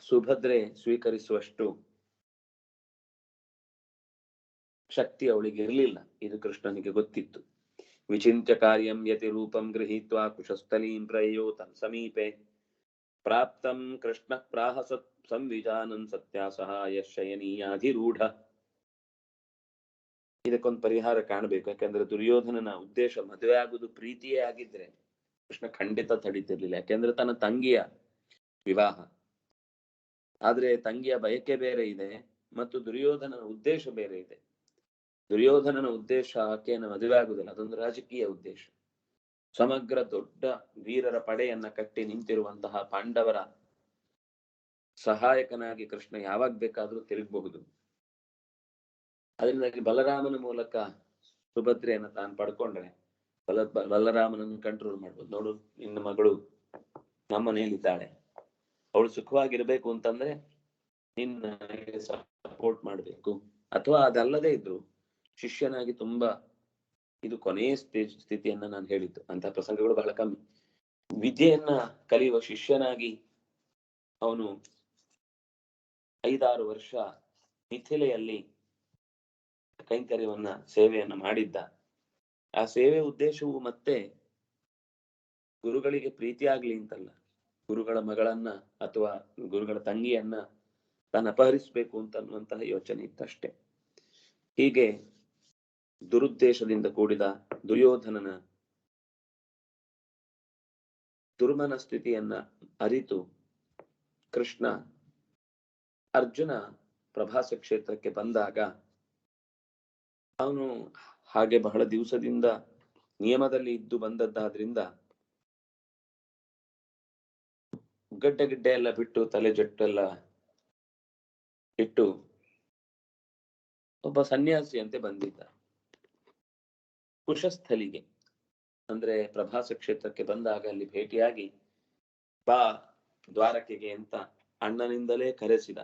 ಸುಭದ್ರೆ ಸ್ವೀಕರಿಸುವಷ್ಟು ಶಕ್ತಿ ಅವಳಿಗೆ ಇರಲಿಲ್ಲ. ಇದು ಕೃಷ್ಣನಿಗೆ ಗೊತ್ತಿತ್ತು. ವಿಚಿಂತ್ಯ ಕಾರ್ಯಂ ಯತಿ ರೂಪಂ ಗೃಹೀತ್ವಾ ಕುಶಸ್ಥಲೀಂ ಪ್ರಯೋತ ಸಮೀಪೆ ಪ್ರಾಪ್ತಂ ಕೃಷ್ಣ ಪ್ರಾಹ ಸಂವಿಜಾನನ್ ಸತ್ಯ ಸಹಾಯ ಶಯನೀಯಾಧಿರೂಢ. ಇದಕ್ಕೊಂದು ಪರಿಹಾರ ಕಾಣಬೇಕು. ಯಾಕಂದ್ರೆ ದುರ್ಯೋಧನನ ಉದ್ದೇಶ ಮದುವೆ ಆಗುದು ಪ್ರೀತಿಯೇ ಆಗಿದ್ರೆ ಕೃಷ್ಣ ಖಂಡಿತ ತಡೀತಿರ್ಲಿಲ್ಲ. ಯಾಕೆಂದ್ರೆ ತನ್ನ ತಂಗಿಯ ವಿವಾಹ. ಆದ್ರೆ ತಂಗಿಯ ಬಯಕೆ ಬೇರೆ ಇದೆ ಮತ್ತು ದುರ್ಯೋಧನನ ಉದ್ದೇಶ ಬೇರೆ ಇದೆ. ದುರ್ಯೋಧನನ ಉದ್ದೇಶ ಆಕೆಯನ್ನು ಮದುವೆ ಆಗುದಿಲ್ಲ, ಅದೊಂದು ರಾಜಕೀಯ ಉದ್ದೇಶ. ಸಮಗ್ರ ದೊಡ್ಡ ವೀರರ ಪಡೆಯನ್ನ ಕಟ್ಟಿ ನಿಂತಿರುವಂತಹ ಪಾಂಡವರ ಸಹಾಯಕನಾಗಿ ಕೃಷ್ಣ ಯಾವಾಗ ಬೇಕಾದ್ರೂ ತಿರುಗಬಹುದು. ಅದರಿಂದಾಗಿ ಬಲರಾಮನ ಮೂಲಕ ಸುಭದ್ರೆಯನ್ನ ತಾನು ಪಡ್ಕೊಂಡ್ರೆ ಬಲರಾಮನನ್ನು ಕಂಟ್ರೋಲ್ ಮಾಡ್ಬೋದು. ನೋಡು, ನಿನ್ನ ಮಗಳು ನಮ್ಮ ಮನೆಯಲ್ಲಿದ್ದಾಳೆ, ಅವಳು ಸುಖವಾಗಿರ್ಬೇಕು ಅಂತಂದ್ರೆ ನಿನ್ನ ಸಪೋರ್ಟ್ ಮಾಡ್ಬೇಕು. ಅಥವಾ ಅದಲ್ಲದೆ ಇದ್ರು ಶಿಷ್ಯನಾಗಿ ತುಂಬಾ, ಇದು ಕೊನೆಯ ಸ್ಥಿತಿಯನ್ನ ನಾನು ಹೇಳಿದ್ದು, ಅಂತಹ ಪ್ರಸಂಗಗಳು ಬಹಳ ಕಮ್ಮಿ. ವಿದ್ಯೆಯನ್ನ ಕಲಿಯುವ ಶಿಷ್ಯನಾಗಿ ಅವನು 5-6 ವರ್ಷ ಮಿಥಿಲೆಯಲ್ಲಿ ಕೈಂಕರ್ಯವನ್ನ ಸೇವೆಯನ್ನ ಮಾಡಿದ್ದ. ಆ ಸೇವೆ ಉದ್ದೇಶವು ಮತ್ತೆ ಗುರುಗಳಿಗೆ ಪ್ರೀತಿ ಆಗ್ಲಿ ಅಂತಲ್ಲ, ಗುರುಗಳ ಮಗಳನ್ನ ಅಥವಾ ಗುರುಗಳ ತಂಗಿಯನ್ನ ತಾನು ಅಪಹರಿಸ್ಬೇಕು ಅಂತನ್ನುವಂತಹ ಯೋಚನೆ ಇತ್ತಷ್ಟೇ. ಹೀಗೆ ದುರುದ್ದೇಶದಿಂದ ಕೂಡಿದ ದುರ್ಯೋಧನನ ದುರ್ಮನ ಸ್ಥಿತಿಯನ್ನ ಅರಿತು ಕೃಷ್ಣ ಅರ್ಜುನ ಪ್ರಭಾಸ ಕ್ಷೇತ್ರಕ್ಕೆ ಬಂದಾಗ ಅವನು ಹಾಗೆ ಬಹಳ ದಿವಸದಿಂದ ನಿಯಮದಲ್ಲಿ ಇದ್ದು ಬಂದದ್ದಾದ್ರಿಂದ ಗಡ್ಡೆ ಎಲ್ಲ ಬಿಟ್ಟು ತಲೆ ಜಟ್ಟೆಲ್ಲ ಇಟ್ಟು ಒಬ್ಬ ಸನ್ಯಾಸಿಯಂತೆ ಬಂದಿದ್ದ. ಕುಶಸ್ಥಲಿಗೆ ಅಂದ್ರೆ ಪ್ರಭಾಸ ಕ್ಷೇತ್ರಕ್ಕೆ ಬಂದಾಗ ಅಲ್ಲಿ ಭೇಟಿಯಾಗಿ ಬಾ ದ್ವಾರಕೆಗೆ ಅಂತ ಅಣ್ಣನಿಂದಲೇ ಕರೆಸಿದ.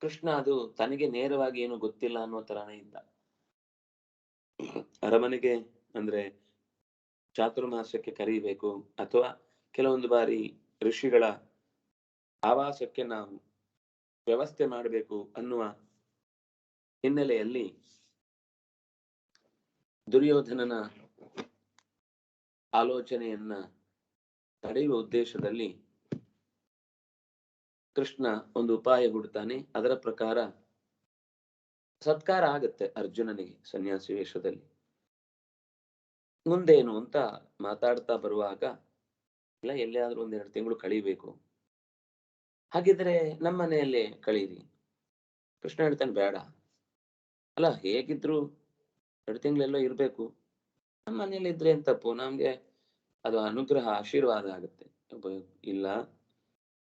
ಕೃಷ್ಣ ಅದು ತನಗೆ ನೇರವಾಗಿ ಏನು ಗೊತ್ತಿಲ್ಲ ಅನ್ನೋ ತರಾನೇ ಇದ್ದ. ಅರಮನೆಗೆ ಅಂದ್ರೆ ಚಾತುರ್ಮಾಸಕ್ಕೆ ಕರೀಬೇಕು ಅಥವಾ ಕೆಲವೊಂದು ಬಾರಿ ಋಷಿಗಳ ಆವಾಸಕ್ಕೆ ನಾವು ವ್ಯವಸ್ಥೆ ಮಾಡಬೇಕು ಅನ್ನುವ ಹಿನ್ನೆಲೆಯಲ್ಲಿ ದುರ್ಯೋಧನನ ಆಲೋಚನೆಯನ್ನ ತಡೆಯುವ ಉದ್ದೇಶದಲ್ಲಿ ಕೃಷ್ಣ ಒಂದು ಉಪಾಯ ಹುಡ್ತಾನೆ. ಅದರ ಪ್ರಕಾರ ಸತ್ಕಾರ ಆಗತ್ತೆ ಅರ್ಜುನನಿಗೆ ಸನ್ಯಾಸಿ ವೇಷದಲ್ಲಿ. ಮುಂದೇನು ಅಂತ ಮಾತಾಡ್ತಾ ಬರುವಾಗ, ಇಲ್ಲ ಎಲ್ಲಿಯಾದ್ರೂ 1-2 ತಿಂಗಳು ಕಳೀಬೇಕು, ಹಾಗಿದ್ರೆ ನಮ್ಮ ಮನೆಯಲ್ಲೇ ಕಳೀರಿ. ಕೃಷ್ಣ ಹೇಳ್ತಾನೆ, ಬೇಡ, ಅಲ್ಲ ಹೇಗಿದ್ರು 2 ತಿಂಗಳೆಲ್ಲೋ ಇರ್ಬೇಕು, ನಮ್ಮ ಮನೇಲಿ ಇದ್ರೆ ಏನ್ ತಪ್ಪು, ನಮ್ಗೆ ಅದು ಅನುಗ್ರಹ ಆಶೀರ್ವಾದ ಆಗುತ್ತೆ. ಇಲ್ಲ,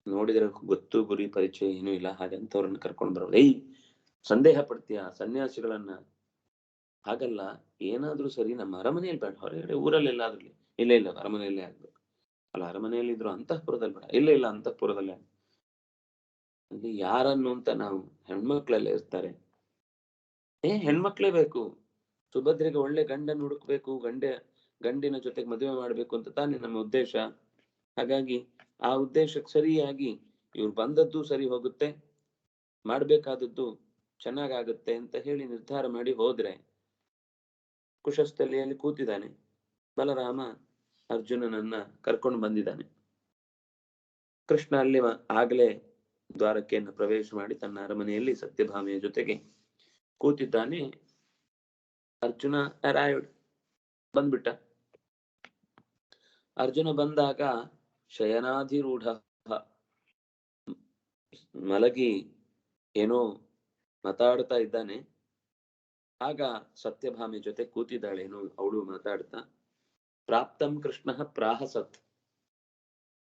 ನೋಡಿದ್ರೆ ಗೊತ್ತು ಗುರಿ ಪರಿಚಯ ಏನೂ ಇಲ್ಲ, ಹಾಗಂತವ್ರನ್ನ ಕರ್ಕೊಂಡು ಬರೋದು. ಸಂದೇಹ ಪಡ್ತೀಯ ಸನ್ಯಾಸಿಗಳನ್ನ? ಹಾಗಲ್ಲ, ಏನಾದ್ರೂ ಸರಿ ನಮ್ಮ ಅರಮನೆಯಲ್ಲಿ ಬೇಡ, ಹೊರಗಡೆ ಊರಲ್ಲಿ ಎಲ್ಲಾದ್ರೂ ಇಲ್ಲ ಅರಮನೆಯಲ್ಲೇ ಆಗ್ಬೇಕು. ಅಲ್ಲ, ಅರಮನೆಯಲ್ಲಿ ಇದ್ರು ಅಂತಃಪುರದಲ್ಲಿ ಬೇಡ. ಇಲ್ಲ ಅಂತಃಪುರದಲ್ಲೇ. ಅಲ್ಲಿ ಯಾರನ್ನು ಅಂತ ನಾವು ಹೆಣ್ಮಕ್ಳೆಲ್ಲ ಇರ್ತಾರೆ. ಹೆಣ್ಮಕ್ಳೇ ಬೇಕು. ಸುಭದ್ರೆಗೆ ಒಳ್ಳೆ ಗಂಡನ್ನು ಹುಡುಕ್ಬೇಕು, ಗಂಡಿನ ಜೊತೆಗೆ ಮದುವೆ ಮಾಡ್ಬೇಕು ಅಂತ ತಾನೇ ನಮ್ಮ ಉದ್ದೇಶ. ಹಾಗಾಗಿ ಆ ಉದ್ದೇಶಕ್ಕೆ ಸರಿಯಾಗಿ ಇವ್ರು ಬಂದದ್ದು ಸರಿ ಹೋಗುತ್ತೆ, ಮಾಡ್ಬೇಕಾದದ್ದು ಚೆನ್ನಾಗಾಗುತ್ತೆ ಅಂತ ಹೇಳಿ ನಿರ್ಧಾರ ಮಾಡಿ ಹೋದ್ರೆ, ಕುಶಸ್ಥಲಿಯಲ್ಲಿ ಕೂತಿದ್ದಾನೆ. ಬಲರಾಮ ಅರ್ಜುನನನ್ನ ಕರ್ಕೊಂಡು ಬಂದಿದ್ದಾನೆ. ಕೃಷ್ಣ ಅಲ್ಲಿ ಆಗ್ಲೇ ದ್ವಾರಕೆಯನ್ನು ಪ್ರವೇಶ ಮಾಡಿ ತನ್ನ ಅರಮನೆಯಲ್ಲಿ ಸತ್ಯಭಾಮೆಯ ಜೊತೆಗೆ ಕೂತಿದ್ದಾನೆ. ಅರ್ಜುನ ಅರೈವ್ಡ್, ಬಂದ್ಬಿಟ್ಟ. ಅರ್ಜುನ ಬಂದಾಗ ಶಯನಾಧಿರೂಢ, ಮಲಗಿ ಏನೋ ಮಾತಾಡ್ತಾ ಇದ್ದಾನೆ. ಆಗ ಸತ್ಯಭಾಮೆ ಜೊತೆ ಕೂತಿದ್ದಾಳೇನು ಅವಳು ಮಾತಾಡ್ತಾ, ಪ್ರಾಪ್ತಂ ಕೃಷ್ಣ ಪ್ರಾಹಸತ್.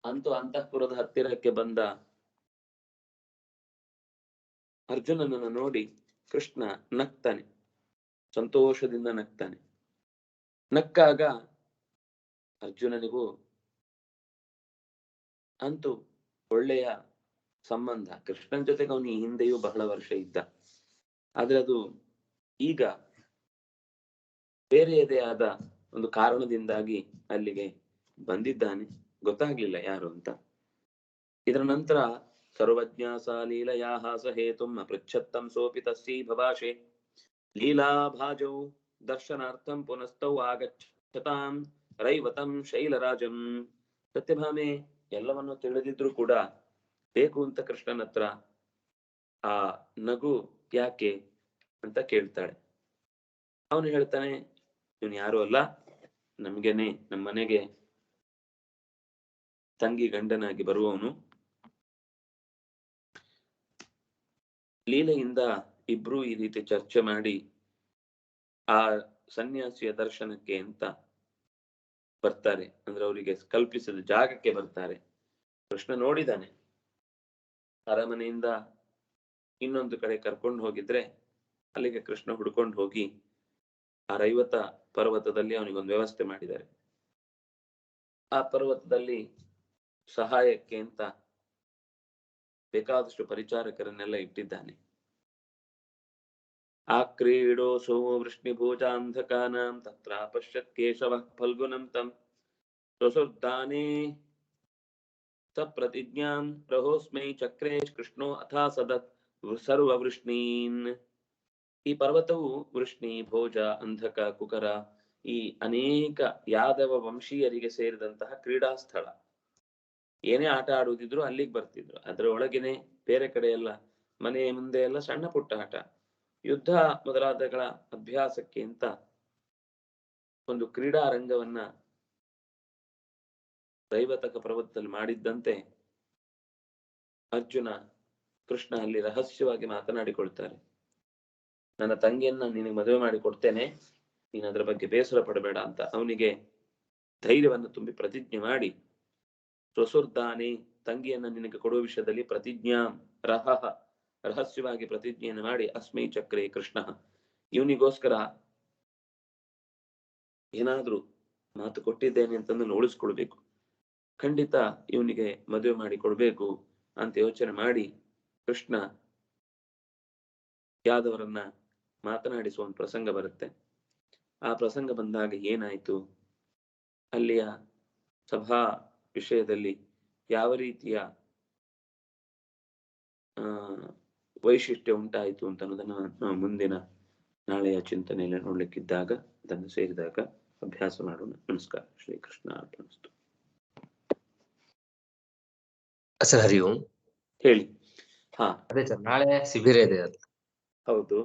ಅಂತೂ ಅಂತಃಪುರದ ಹತ್ತಿರಕ್ಕೆ ಬಂದ ಅರ್ಜುನನನ್ನು ನೋಡಿ ಕೃಷ್ಣ ನಗ್ತಾನೆ, ಸಂತೋಷದಿಂದ ನಗ್ತಾನೆ. ನಕ್ಕಾಗ ಅರ್ಜುನನಿಗೂ ಅಂತೂ ಒಳ್ಳೆಯ ಸಂಬಂಧ. ಕೃಷ್ಣನ ಜೊತೆಗೆ ಅವನು ಈ ಹಿಂದೆಯೂ ಬಹಳ ವರ್ಷ ಇದ್ದ, ಆದ್ರೆ ಅದು ಈಗ ಬೇರೆಯದೇ ಆದ ಒಂದು ಕಾರಣದಿಂದಾಗಿ ಅಲ್ಲಿಗೆ ಬಂದಿದ್ದಾನೆ, ಗೊತ್ತಾಗ್ಲಿಲ್ಲ ಯಾರು ಅಂತ. ಇದರ ನಂತರ ಸರ್ವಜ್ಞಾಸ ಲೀಲಯಾ ಹಾಸ ಹೇತುಂ ಪೃಚ್ಛತ್ತಂ ಸೋಪಿ ತಸ್ಯೈ ಭವಾಶೆ ಲೀಲಾಭಾಜೌ ದರ್ಶನಾರ್ಥಂ ಪುನಸ್ತೌ ಆಗಚ್ಚತಾಂ ರೈವತಂ ಶೈಲರಾಜಂ. ಸತ್ಯಭಾಮೆ ಎಲ್ಲವನ್ನು ತಿಳಿದಿದ್ರು ಕೂಡ ಬೇಕು ಅಂತ ಕೃಷ್ಣನ ಹತ್ರ ಆ ನಗು ಯಾಕೆ ಅಂತ ಕೇಳ್ತಾಳೆ. ಅವನು ಹೇಳ್ತಾನೆ, ಇವನು ಯಾರು ಅಲ್ಲ, ನಮ್ಗೆನೆ ನಮ್ಮ ಮನೆಗೆ ತಂಗಿ ಗಂಡನಾಗಿ ಬರುವವನು. ಲೀಲೆಯಿಂದ ಇಬ್ರು ಈ ರೀತಿ ಚರ್ಚೆ ಮಾಡಿ ಆ ಸನ್ಯಾಸಿಯ ದರ್ಶನಕ್ಕೆ ಅಂತ ಬರ್ತಾರೆ. ಅಂದ್ರೆ ಅವರಿಗೆ ಕಲ್ಪಿಸಿದ ಜಾಗಕ್ಕೆ ಬರ್ತಾರೆ. ಕೃಷ್ಣ ನೋಡಿದಾನೆ, ಅರಮನೆಯಿಂದ ಇನ್ನೊಂದು ಕಡೆ ಕರ್ಕೊಂಡು ಹೋಗಿದ್ರೆ ಅಲ್ಲಿಗೆ ಕೃಷ್ಣ ಹುಡ್ಕೊಂಡು ಹೋಗಿ ಆ ರೈವತ ಪರ್ವತದಲ್ಲಿ ಅವನಿಗೊಂದು ವ್ಯವಸ್ಥೆ ಮಾಡಿದ್ದಾರೆ. ಆ ಪರ್ವತದಲ್ಲಿ ಸಹಾಯಕ್ಕೆ ಅಂತ ಬೇಕಾದಷ್ಟು ಪರಿಚಾರಕರನ್ನೆಲ್ಲ ಇಟ್ಟಿದ್ದಾನೆ. ಆ ಕ್ರೀಡೋಸೋ ವೃಷ್ಣಿಭೂಜಾಂಧಕಾನಾಂ ತತ್ರ ಪಶ್ಯತ್ ಕೇಶವ ಫಲ್ಗುನಂ ತಂ ಸ್ವಸುರ್ದಾನೇ ಸ ಪ್ರತಿಜ್ಞಾಂ ರಹೋಸ್ಮೈ ಚಕ್ರೇ ಕೃಷ್ಣೋ ಅಥಾ ಸದತ್ ಸರ್ವವೃಷ್ಣೀನ್. ಈ ಪರ್ವತವು ವೃಷ್ಣಿ, ಭೋಜ, ಅಂಧಕ, ಕುಕರ ಈ ಅನೇಕ ಯಾದವ ವಂಶೀಯರಿಗೆ ಸೇರಿದಂತಹ ಕ್ರೀಡಾ ಸ್ಥಳ. ಏನೇ ಆಟ ಆಡುವುದಿದ್ರು ಅಲ್ಲಿಗೆ ಬರ್ತಿದ್ರು. ಅದರ ಒಳಗೇನೆ ಬೇರೆ ಕಡೆ ಎಲ್ಲ ಮನೆ ಮುಂದೆ ಎಲ್ಲ ಸಣ್ಣ ಪುಟ್ಟ ಆಟ, ಯುದ್ಧ ಮೊದಲಾದಗಳ ಅಭ್ಯಾಸಕ್ಕೆ ಅಂತ ಒಂದು ಕ್ರೀಡಾ ರಂಗವನ್ನ ದೈವತಕ ಪರ್ವತದಲ್ಲಿ ಮಾಡಿದ್ದಂತೆ ಅರ್ಜುನ ಕೃಷ್ಣ ಅಲ್ಲಿ ರಹಸ್ಯವಾಗಿ ಮಾತನಾಡಿಕೊಳ್ತಾರೆ. ನನ್ನ ತಂಗಿಯನ್ನ ನಿನಗೆ ಮದುವೆ ಮಾಡಿ ಕೊಡ್ತೇನೆ, ನೀನ್ ಅದರ ಬಗ್ಗೆ ಬೇಸರ ಪಡಬೇಡ ಅಂತ ಅವನಿಗೆ ಧೈರ್ಯವನ್ನು ತುಂಬಿ ಪ್ರತಿಜ್ಞೆ ಮಾಡಿ, ಸ್ವಸುರ್ದಾನೆ ತಂಗಿಯನ್ನ ನಿನಗೆ ಕೊಡುವ ವಿಷಯದಲ್ಲಿ ಪ್ರತಿಜ್ಞಾ ರಹಸ್ಯವಾಗಿ ಪ್ರತಿಜ್ಞೆಯನ್ನು ಮಾಡಿ, ಅಸ್ಮೈ ಚಕ್ರೇ ಕೃಷ್ಣ, ಇವನಿಗೋಸ್ಕರ ಏನಾದ್ರೂ ಮಾತು ಕೊಟ್ಟಿದ್ದೇನೆ ಅಂತಂದು ಉಳಿಸ್ಕೊಳ್ಬೇಕು, ಖಂಡಿತ ಇವನಿಗೆ ಮದುವೆ ಮಾಡಿ ಕೊಡ್ಬೇಕು ಅಂತ ಯೋಚನೆ ಮಾಡಿ ಕೃಷ್ಣ ಯಾದವರನ್ನ ಮಾತನಾಡಿಸುವ ಒಂದು ಪ್ರಸಂಗ ಬರುತ್ತೆ. ಆ ಪ್ರಸಂಗ ಬಂದಾಗ ಏನಾಯ್ತು, ಅಲ್ಲಿಯ ಸಭಾ ವಿಷಯದಲ್ಲಿ ಯಾವ ರೀತಿಯ ವೈಶಿಷ್ಟ್ಯ ಉಂಟಾಯಿತು ಅಂತ ಅನ್ನೋದನ್ನ ನಾವು ಮುಂದಿನ ನಾಳೆಯ ಚಿಂತನೆಯಲ್ಲಿ ನೋಡ್ಲಿಕ್ಕಿದ್ದಾಗ ಅದನ್ನು ಸೇರಿದಾಗ ಅಭ್ಯಾಸ ಮಾಡೋಣ. ನಮಸ್ಕಾರ. ಶ್ರೀಕೃಷ್ಣ ಅರ್ಪಣಿಸ್ತು. ಸರ್ ಹರಿ ಓಂ. ಹೇಳಿ. ಹಾ ಅದೇ ಸರ್, ನಾಳೆ ಶಿಬಿರ ಇದೆ ಅದು. ಹೌದು.